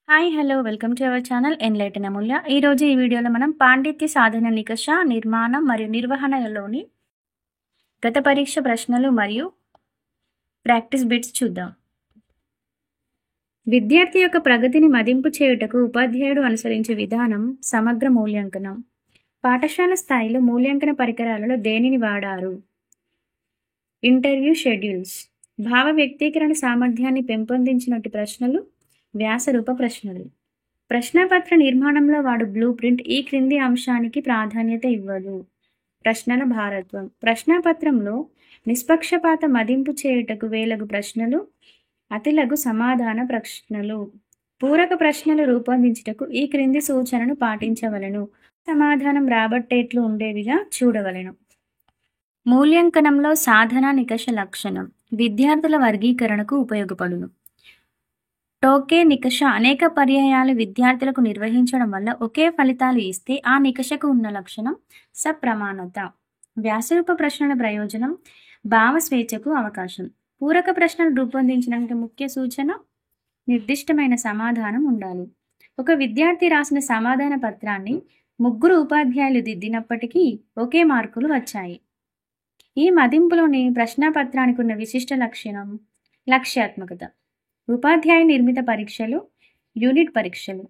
Hi hello welcome to our channel enlighten Amulya. ఈరోజు ఈ వీడియోలో మనం పాండిత్య సాధన నికష నిర్మాణం మరియు నిర్వహణలోని గత పరీక్ష ప్రశ్నలు మరియు ప్రాక్టీస్ బిట్స్ చూద్దాం. విద్యార్థి యొక్క ప్రగతిని మదింపు చేయుటకు ఉపాధ్యాయుడు అనుసరించే విధానం సమగ్ర మూల్యాంకనం. పాఠశాల స్థాయిలో మూల్యాంకన పరికరాలలో దేనిని వాడారు? Interview schedules. భావ వ్యక్తీకరణ సామర్థ్యాన్ని పెంపొందించినట్టు ప్రశ్నలు వ్యాసరూప ప్రశ్నలు. ప్రశ్నపత్ర నిర్మాణంలో వాడు బ్లూ ప్రింట్ ఈ క్రింది అంశానికి ప్రాధాన్యత ఇవ్వదు. ప్రశ్నల భారత్వం. ప్రశ్నపత్రంలో నిష్పక్షపాత మదింపు చేయుటకు వేలగు ప్రశ్నలు, అతిలగు సమాధాన ప్రశ్నలు. పూరక ప్రశ్నలు రూపొందించుటకు ఈ క్రింది సూచనను పాటించవలెను. సమాధానం రాబట్టేట్లు ఉండేవిగా చూడవలెను. మూల్యాంకనంలో సాధన నికష లక్షణం. విద్యార్థుల వర్గీకరణకు ఉపయోగపడును. టోకే నికష అనేక పర్యాయాలు విద్యార్థులకు నిర్వహించడం వల్ల ఒకే ఫలితాలు ఇస్తే ఆ నికషకు ఉన్న లక్షణం సప్రమాణత. వ్యాసరూప ప్రశ్నల ప్రయోజనం భావ స్వేచ్ఛకు అవకాశం. పూరక ప్రశ్నలు రూపొందించడానికి ముఖ్య సూచన నిర్దిష్టమైన సమాధానం ఉండాలి. ఒక విద్యార్థి రాసిన సమాధాన పత్రాన్ని 3 ఉపాధ్యాయులు దిద్దినప్పటికీ ఒకే మార్కులు వచ్చాయి. ఈ మదింపులోని ప్రశ్నపత్రానికి ఉన్న విశిష్ట లక్షణం లక్ష్యాత్మకత. ఉపాధ్యాయ నిర్మిత పరీక్షలు, యూనిట్ పరీక్షలు.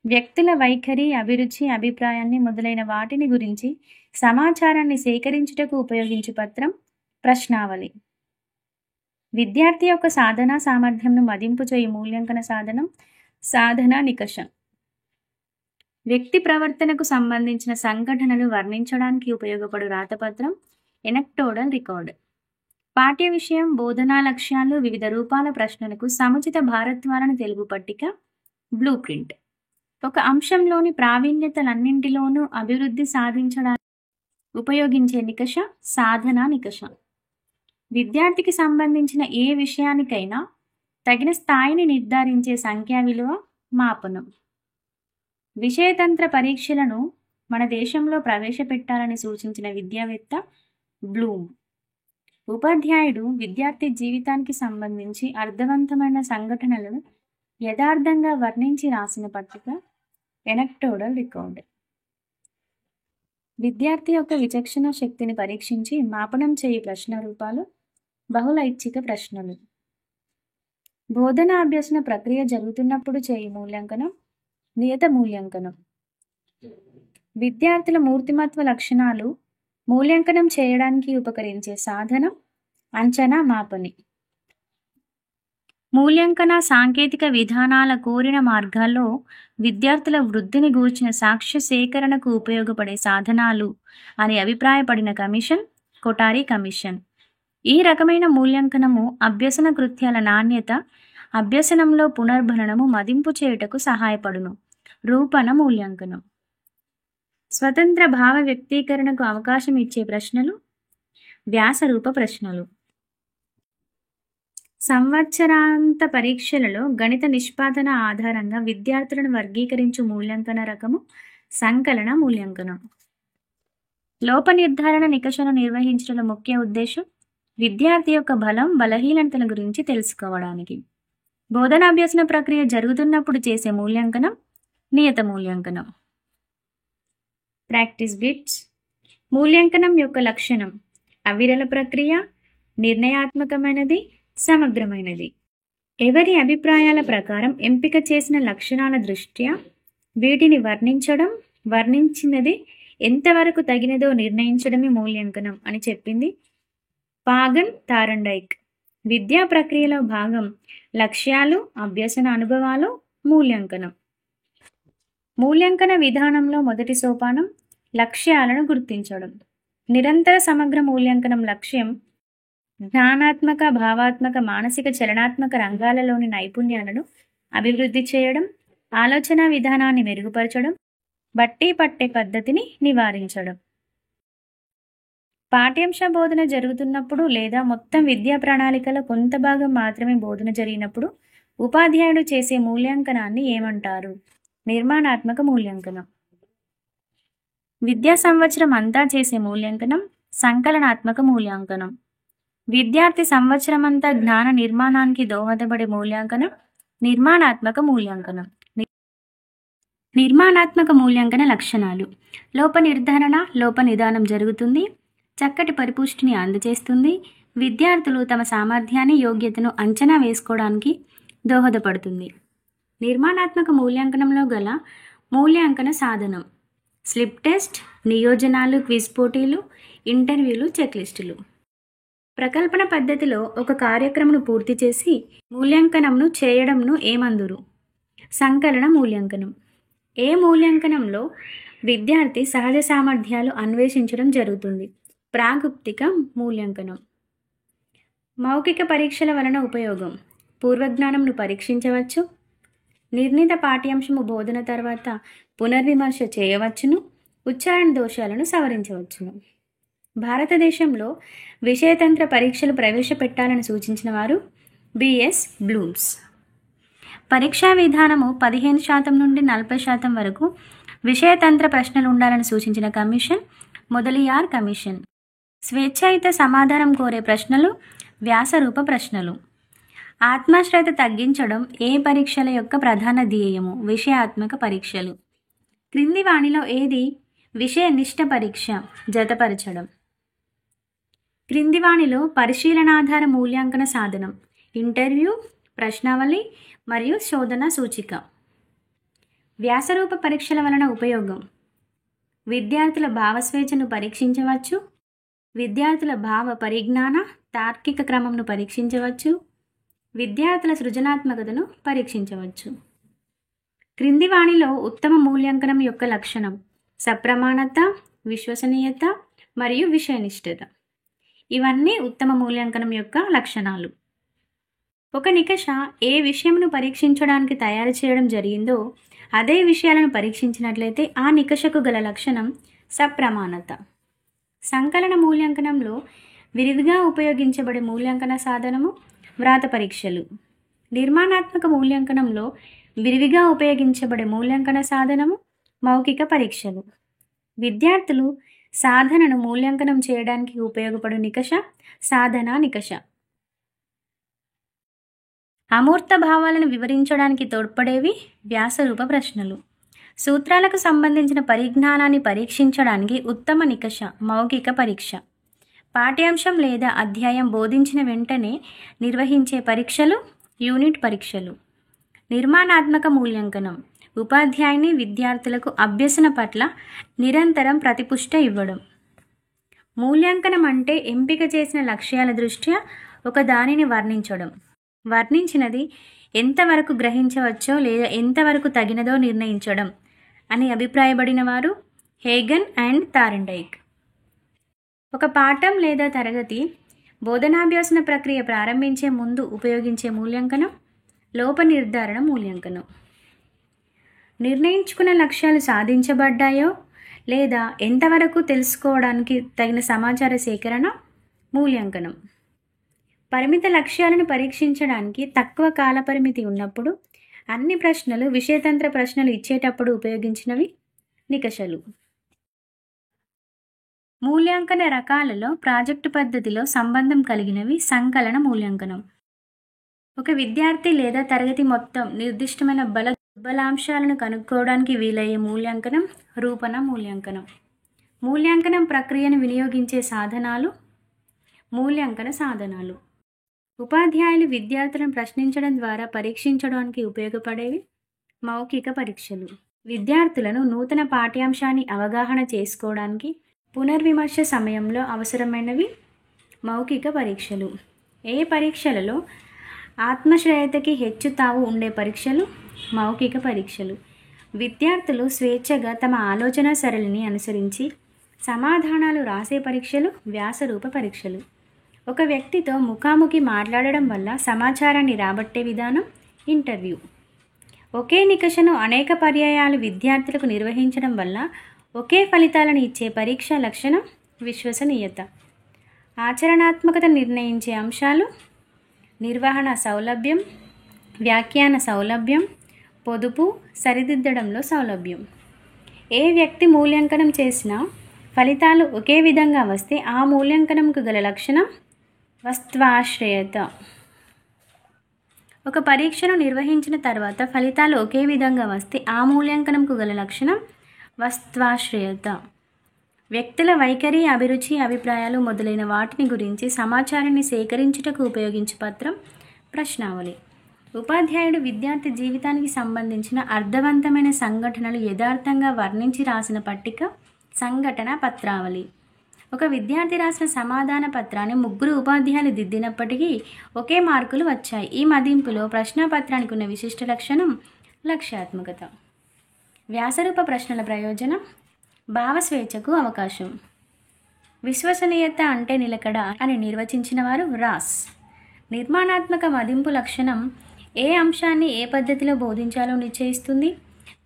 వ్యక్తుల వైఖరి, అభిరుచి, అభిప్రాయాన్ని మొదలైన వాటిని గురించి సమాచారాన్ని సేకరించుటకు ఉపయోగించే పత్రం ప్రశ్నావళి. విద్యార్థి యొక్క సాధనా సామర్థ్యంను మదింపు చేయు మూల్యాంకన సాధనం సాధనా నికష. వ్యక్తి ప్రవర్తనకు సంబంధించిన సంఘటనలు వర్ణించడానికి ఉపయోగపడు రాతపత్రం ఎనక్టోడల్ రికార్డ్. పాఠ్య విషయం, బోధనా లక్ష్యాలు, వివిధ రూపాల ప్రశ్నలకు సముచిత భారత్వాలను తెలుగు పట్టిక బ్లూ ప్రింట్. ఒక అంశంలోని ప్రావీణ్యతలన్నింటిలోనూ అభివృద్ధి సాధించడానికి ఉపయోగించే నికష సాధనా నికష. విద్యార్థికి సంబంధించిన ఏ విషయానికైనా తగిన స్థాయిని నిర్ధారించే సంఖ్యా విలువ మాపనం. విషయతంత్ర పరీక్షలను మన దేశంలో ప్రవేశపెట్టాలని సూచించిన విద్యావేత్త బ్లూమ్. ఉపాధ్యాయుడు విద్యార్థి జీవితానికి సంబంధించి అర్థవంతమైన సంఘటనలను యథార్థంగా వర్ణించి రాసిన పట్టిక ఎనక్టోడల్ రికార్డ్. విద్యార్థి యొక్క విచక్షణ శక్తిని పరీక్షించి మాపనం చేయు ప్రశ్న రూపాలు బహుళ ఐచ్ఛిక ప్రశ్నలు. బోధన అభ్యసన ప్రక్రియ జరుగుతున్నప్పుడు చేయు మూల్యాంకనం నియత మూల్యాంకనం. విద్యార్థుల మూర్తిమత్వ లక్షణాలు మూల్యాంకనం చేయడానికి ఉపకరించే సాధనం అంచనా మాపని. మూల్యాంకన సాంకేతిక విధానాల కోరిన మార్గాల్లో విద్యార్థుల వృద్ధిని గూర్చిన సాక్ష్య సేకరణకు ఉపయోగపడే సాధనాలు అని అభిప్రాయపడిన కమిషన్ కొఠారి కమిషన్. ఈ రకమైన మూల్యాంకనము అభ్యసన కృత్యాల నాణ్యత, అభ్యసనంలో పునర్భరణము మదింపు చేయుటకు సహాయపడును. రూపణ మూల్యాంకనం. స్వతంత్ర భావ వ్యక్తీకరణకు అవకాశం ఇచ్చే ప్రశ్నలు వ్యాసరూప ప్రశ్నలు. సంవత్సరాంత పరీక్షలలో గణిత నిష్పాదన ఆధారంగా విద్యార్థులను వర్గీకరించు మూల్యాంకన రకము సంకలన మూల్యాంకనం. లోప నిర్ధారణ నికషను నిర్వహించడంలో ముఖ్య ఉద్దేశం విద్యార్థి యొక్క బలం, బలహీనతల గురించి తెలుసుకోవడానికి. బోధనాభ్యసన ప్రక్రియ జరుగుతున్నప్పుడు చేసే మూల్యాంకనం నియత మూల్యాంకనం. Practice bits. మూల్యాంకనం యొక్క లక్షణం అవిరళ ప్రక్రియ, నిర్ణయాత్మకమైనది, సమగ్రమైనది. ఎవరి అభిప్రాయాల ప్రకారం ఎంపిక చేసిన లక్షణాల దృష్ట్యా వీటిని వర్ణించడం, వర్ణించినది ఎంతవరకు తగినదో నిర్ణయించడమే మూల్యాంకనం అని చెప్పింది పాగన్ తారండైక్. విద్యా ప్రక్రియలో భాగం లక్ష్యాలు, అభ్యసన అనుభవాలు, మూల్యాంకనం. మూల్యాంకన విధానంలో మొదటి సోపానం లక్ష్యాలను గుర్తించడం. నిరంతర సమగ్ర మూల్యాంకనం లక్ష్యం జ్ఞానాత్మక, భావాత్మక, మానసిక, చలనాత్మక రంగాలలోని నైపుణ్యాలను అభివృద్ధి చేయడం, ఆలోచన విధానాన్ని మెరుగుపరచడం, బట్టి పట్టే పద్ధతిని నివారించడం. పాఠ్యాంశ బోధన జరుగుతున్నప్పుడు లేదా మొత్తం విద్యా ప్రణాళికలో కొంత భాగం మాత్రమే బోధన జరిగినప్పుడు ఉపాధ్యాయుడు చేసే మూల్యాంకనాన్ని ఏమంటారు? నిర్మాణాత్మక మూల్యాంకనం. విద్యా సంవత్సరం అంతా చేసే మూల్యాంకనం సంకలనాత్మక మూల్యాంకనం. విద్యార్థి సంవత్సరమంతా జ్ఞాన నిర్మాణానికి దోహదపడే మూల్యాంకనం నిర్మాణాత్మక మూల్యాంకనం. నిర్మాణాత్మక మూల్యాంకన లక్షణాలు. లోప నిర్ధారణ, లోప నిదానం జరుగుతుంది. చక్కటి పరిపుష్టిని అందజేస్తుంది. విద్యార్థులు తమ సామర్థ్యాన్ని, యోగ్యతను అంచనా వేసుకోవడానికి దోహదపడుతుంది. నిర్మాణాత్మక మూల్యాంకనంలో గల మూల్యాంకన సాధనం: స్లిప్ టెస్ట్, నియోజనాలు, క్విజ్ పోటీలు, ఇంటర్వ్యూలు, చెక్లిస్టులు. ప్రకల్పన పద్ధతిలో ఒక కార్యక్రమను పూర్తి చేసి మూల్యాంకనంను చేయడంను ఏమందురు? సంకలన మూల్యాంకనం. ఏ మూల్యాంకనంలో విద్యార్థి సహజ సామర్థ్యాలు అన్వేషించడం జరుగుతుంది? ప్రాగుప్తిక మూల్యాంకనం. మౌఖిక పరీక్షల వలన ఉపయోగం: పూర్వజ్ఞానంను పరీక్షించవచ్చు. నిర్ణీత పాఠ్యాంశము బోధన తర్వాత పునర్విమర్శ చేయవచ్చును. ఉచ్చారణ దోషాలను సవరించవచ్చును. భారతదేశంలో విషయతంత్ర పరీక్షలు ప్రవేశపెట్టాలని సూచించిన వారు బిఎస్ బ్లూమ్స్. పరీక్షా విధానము 15% నుండి 40% వరకు విషయతంత్ర ప్రశ్నలు ఉండాలని సూచించిన కమిషన్ మొదలియార్ కమిషన్. స్వేచ్ఛాయుత సమాధానం కోరే ప్రశ్నలు వ్యాసరూప ప్రశ్నలు. ఆత్మశ్రద్ధ తగ్గించడం ఏ పరీక్షల యొక్క ప్రధాన ధ్యేయము? విషయాత్మక పరీక్షలు. క్రింది వాణిలో ఏది విషయనిష్ట పరీక్ష? జతపరచడం. క్రింది వాణిలో పరిశీలనాధార మూల్యాంకన సాధనం: ఇంటర్వ్యూ, ప్రశ్నావళి మరియు శోధన సూచిక. వ్యాసరూప పరీక్షల వలన ఉపయోగం: విద్యార్థుల భావస్వేచ్ఛను పరీక్షించవచ్చు. విద్యార్థుల భావ పరిజ్ఞాన, తార్కిక క్రమంను పరీక్షించవచ్చు. విద్యార్థుల సృజనాత్మకతను పరీక్షించవచ్చు. క్రింది వాణిలో ఉత్తమ మూల్యాంకనం యొక్క లక్షణం: సప్రమాణత, విశ్వసనీయత మరియు విషయనిష్టత. ఇవన్నీ ఉత్తమ మూల్యాంకనం యొక్క లక్షణాలు. ఒక నికష ఏ విషయమును పరీక్షించడానికి తయారు చేయడం జరిగిందో అదే విషయాలను పరీక్షించినట్లయితే ఆ నికషకు గల లక్షణం సప్రమాణత. సంకలన మూల్యాంకనంలో విరివిగా ఉపయోగించబడే మూల్యాంకన సాధనము వ్రాత పరీక్షలు. నిర్మాణాత్మక మూల్యాంకనంలో విరివిగా ఉపయోగించబడే మూల్యాంకన సాధనము మౌఖిక పరీక్షలు. విద్యార్థులు సాధనను మూల్యాంకనం చేయడానికి ఉపయోగపడు నికష సాధన నికష. అమూర్త భావాలను వివరించడానికి తోడ్పడేవి వ్యాసరూప ప్రశ్నలు. సూత్రాలకు సంబంధించిన పరిజ్ఞానాన్ని పరీక్షించడానికి ఉత్తమ నికష మౌఖిక పరీక్ష. పాఠ్యాంశం లేదా అధ్యాయం బోధించిన వెంటనే నిర్వహించే పరీక్షలు యూనిట్ పరీక్షలు. నిర్మాణాత్మక మూల్యాంకనం ఉపాధ్యాయుని విద్యార్థులకు అభ్యసన పట్ల నిరంతరం ప్రతిపుష్ట ఇవ్వడం. మూల్యాంకనం అంటే ఎంపిక చేసిన లక్ష్యాల దృష్ట్యా ఒక దానిని వర్ణించడం. వర్ణించినది ఎంతవరకు గ్రహించవచ్చో లేదా ఎంతవరకు తగినదో నిర్ణయించడం అని అభిప్రాయపడిన వారు హేగన్ అండ్ థార్ండైక్. ఒక పాఠం లేదా తరగతి బోధనాభ్యాసన ప్రక్రియ ప్రారంభించే ముందు ఉపయోగించే మూల్యాంకనం లోప నిర్ధారణ మూల్యాంకనం. నిర్ణయించుకున్న లక్ష్యాలు సాధించబడ్డాయో లేదా ఎంతవరకు తెలుసుకోవడానికి తగిన సమాచార సేకరణ మూల్యాంకనం. పరిమిత లక్ష్యాలను పరీక్షించడానికి తక్కువ కాలపరిమితి ఉన్నప్పుడు అన్ని ప్రశ్నలు విషయతంత్ర ప్రశ్నలు ఇచ్చేటప్పుడు ఉపయోగించినవి నికషలు. మూల్యాంకన రకాలలో ప్రాజెక్టు పద్ధతిలో సంబంధం కలిగినవి సంకలన మూల్యాంకనం. ఒక విద్యార్థి లేదా తరగతి మొత్తం నిర్దిష్టమైన బలాంశాలను కనుక్కోవడానికి వీలయ్యే మూల్యాంకనం రూపణ మూల్యాంకనం. మూల్యాంకనం ప్రక్రియను వినియోగించే సాధనాలు మూల్యాంకన సాధనాలు. ఉపాధ్యాయులు విద్యార్థులను ప్రశ్నించడం ద్వారా పరీక్షించడానికి ఉపయోగపడేవి మౌఖిక పరీక్షలు. విద్యార్థులను నూతన పాఠ్యాంశాన్ని అవగాహన చేసుకోవడానికి పునర్విమర్శ సమయంలో అవసరమైనవి మౌఖిక పరీక్షలు. ఏ పరీక్షలలో ఆత్మశ్రద్ధకి హెచ్చు తావు ఉండే పరీక్షలు మౌఖిక పరీక్షలు. విద్యార్థులు స్వేచ్ఛగా తమ ఆలోచన సరళిని అనుసరించి సమాధానాలు రాసే పరీక్షలు వ్యాసరూప పరీక్షలు. ఒక వ్యక్తితో ముఖాముఖి మాట్లాడడం వల్ల సమాచారాన్ని రాబట్టే విధానం ఇంటర్వ్యూ. ఒకే నికషను అనేక పర్యాయాలు విద్యార్థులకు నిర్వహించడం వల్ల ఒకే ఫలితాలను ఇచ్చే పరీక్ష లక్షణం విశ్వసనీయత. ఆచరణాత్మకత నిర్ణయించే అంశాలు నిర్వహణ సౌలభ్యం, వ్యాఖ్యాన సౌలభ్యం, పొదుపు, సరిదిద్దడంలో సౌలభ్యం. ఏ వ్యక్తి మూల్యాంకనం చేసినా ఫలితాలు ఒకే విధంగా వస్తే ఆ మూల్యాంకనంకు గల లక్షణం వస్త్వాశ్రయత. ఒక పరీక్షను నిర్వహించిన తర్వాత ఫలితాలు ఒకే విధంగా వస్తే ఆ మూల్యాంకనంకు గల లక్షణం వస్త్వాశ్రయత. వ్యక్తుల వైఖరి, అభిరుచి, అభిప్రాయాలు మొదలైన వాటిని గురించి సమాచారాన్ని సేకరించుటకు ఉపయోగించే పత్రం ప్రశ్నావళి. ఉపాధ్యాయుడు విద్యార్థి జీవితానికి సంబంధించిన అర్థవంతమైన సంఘటనలు యథార్థంగా వర్ణించి రాసిన పట్టిక సంఘటన పత్రావళి. ఒక విద్యార్థి రాసిన సమాధాన పత్రాన్ని 3 ఉపాధ్యాయులు దిద్దినప్పటికీ ఒకే మార్కులు వచ్చాయి. ఈ మదింపులో ప్రశ్నాపత్రానికి ఉన్న విశిష్ట లక్షణం లక్ష్యాత్మకత. వ్యాసరూప ప్రశ్నల ప్రయోజనం భావస్వేచ్ఛకు అవకాశం. విశ్వసనీయత అంటే నిలకడ అని నిర్వచించిన వారు రాస్. నిర్మాణాత్మక మదింపు లక్షణం ఏ అంశాన్ని ఏ పద్ధతిలో బోధించాలో నిశ్చయిస్తుంది.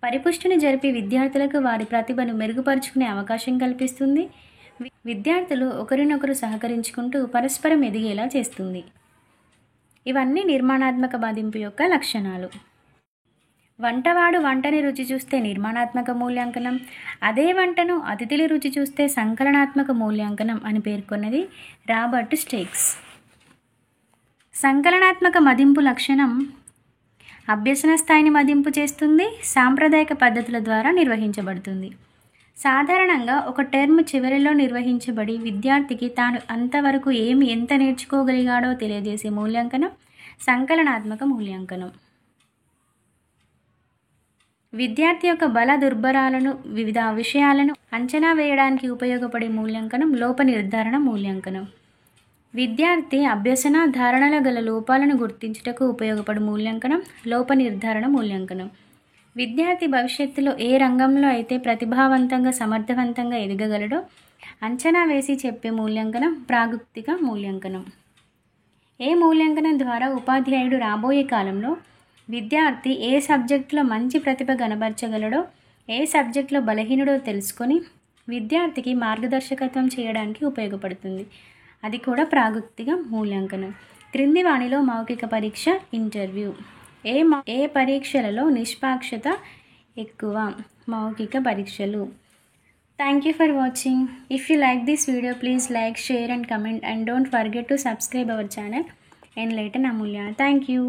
పరిపుష్టిని జరిపి విద్యార్థులకు వారి ప్రతిభను మెరుగుపరుచుకునే అవకాశం కల్పిస్తుంది. విద్యార్థులు ఒకరినొకరు సహకరించుకుంటూ పరస్పరం ఎదిగేలా చేస్తుంది. ఇవన్నీ నిర్మాణాత్మక మదింపు యొక్క లక్షణాలు. వంటవాడు వంటని రుచి చూస్తే నిర్మాణాత్మక మూల్యాంకనం, అదే వంటను అతిథులు రుచి చూస్తే సంకలనాత్మక మూల్యాంకనం అని పేర్కొన్నది రాబర్ట్ స్టేక్స్. సంకలనాత్మక మదింపు లక్షణం అభ్యసన స్థాయిని మదింపు చేస్తుంది, సాంప్రదాయిక పద్ధతుల ద్వారా నిర్వహించబడుతుంది. సాధారణంగా ఒక టర్మ్ చివరిలో నిర్వహించబడి విద్యార్థికి తాను అంతవరకు ఎంత నేర్చుకోగలిగాడో తెలియజేసే మూల్యాంకనం సంకలనాత్మక మూల్యాంకనం. విద్యార్థి యొక్క బల దుర్బలాలను, వివిధ విషయాలను అంచనా వేయడానికి ఉపయోగపడే మూల్యాంకనం లోప నిర్ధారణ మూల్యాంకనం. విద్యార్థి అభ్యసన ధారణల గల లోపాలను గుర్తించుటకు ఉపయోగపడే మూల్యాంకనం లోప నిర్ధారణ మూల్యాంకనం. విద్యార్థి భవిష్యత్తులో ఏ రంగంలో అయితే ప్రతిభావంతంగా సమర్థవంతంగా ఎదగగలడో అంచనా వేసి చెప్పే మూల్యాంకనం ప్రాగుప్తిక మూల్యాంకనం. ఏ మూల్యాంకనం ద్వారా ఉపాధ్యాయుడు రాబోయే కాలంలో విద్యార్థి ఏ సబ్జెక్టులో మంచి ప్రతిభ కనబరచగలడో, ఏ సబ్జెక్టులో బలహీనుడో తెలుసుకొని విద్యార్థికి మార్గదర్శకత్వం చేయడానికి ఉపయోగపడుతుంది. అది కూడా ప్రాగుప్తిక మూల్యాంకనం. క్రింది వానిలో మౌఖిక పరీక్ష ఇంటర్వ్యూ. ఏ పరీక్షలలో నిష్పాక్షత ఎక్కువ? మౌఖిక పరీక్షలు. Thank you for watching. If you like this video please like, share and comment, and don't forget to subscribe our channel Enlighten Amulya. Thank you.